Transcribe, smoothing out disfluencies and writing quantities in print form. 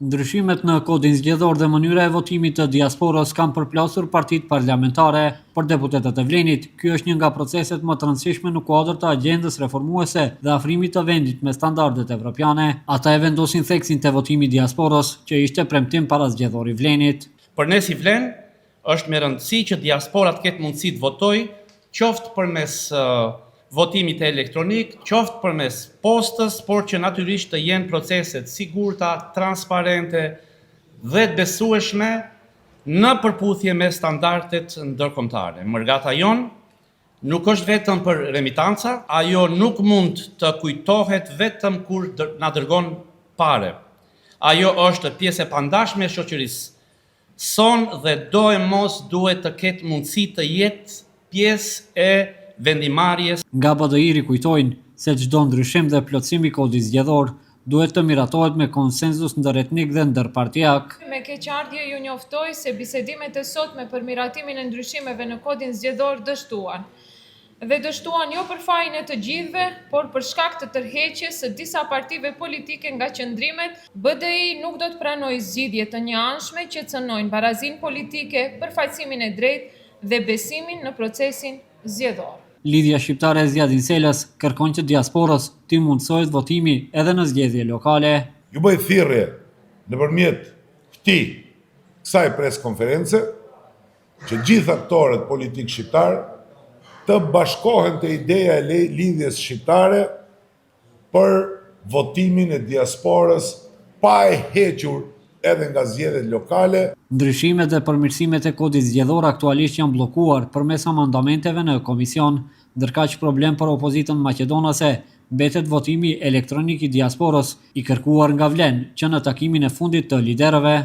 Ndryshimet në kodin zgjedhor dhe mënyra e votimit të diasporës kanë përplasur partitë parlamentare. Për deputetët e Vlenit, ky është një nga proceset më të rëndësishme në kuadër të agjendës reformuese dhe afrimit të vendit me standardet evropiane. Ata e vendosin theksin të votimit diasporës, që ishte premtim para zgjedhori Vlenit. Për ne si Vlen, është me rëndësi që diaspora të ketë mundësi të votojë, qoftë përmes votimit elektronik, qoftë përmes postës, por që natyrisht të jenë proceset sigurta, transparente dhe të besueshme në përputhje me standardet ndërkombëtare. Mërgata jon nuk është vetëm për remitanca, ajo nuk mund të kujtohet vetëm kur na dërgon pare. Ajo është pjesë e pandashme e shoqërisë son dhe do e mos duhet të ketë mundësi të jetë pjesë e vendimarrjes. Nga BDI kujtojnë se çdo ndryshim dhe plotësim i kodit zgjedhor duhet të miratohet me konsenzus ndëretnik dhe ndërpartijak. Me keqardhje ju njoftoj se bisedimet e sotme për miratimin e ndryshimeve në kodin zgjedhor dështuan. Dhe dështuan jo për fajin e të gjithëve, por për shkak të tërheqjes së disa partive politike nga qëndrimet, BDI nuk do të pranojë zgjidhje të njëanshme që cënojnë barazinë politike, përfaqësimin e drejtë dhe besimin në procesin zgjedhor. Lidhja shqiptare e zgjadhin Selës kërkon që diasporës t'i mundësohet votimi edhe në zgjedhje lokale. Ju bëj thirrje nëpërmjet kësaj preskonference që gjithë aktorët politik shqiptar të bashkohen te ideja e lidhjes shqiptare për votimin e diasporës pa e hequr edhe nga zgjedhjet lokale. Ndryshimet dhe përmirësimet e kodit zgjedhor aktualisht janë bllokuar përmes amendamenteve në komision, ndërkaq problem për opozitën maqedonase mbetet votimi elektronik i diasporës i kërkuar nga Vlen që në takimin e fundit të liderëve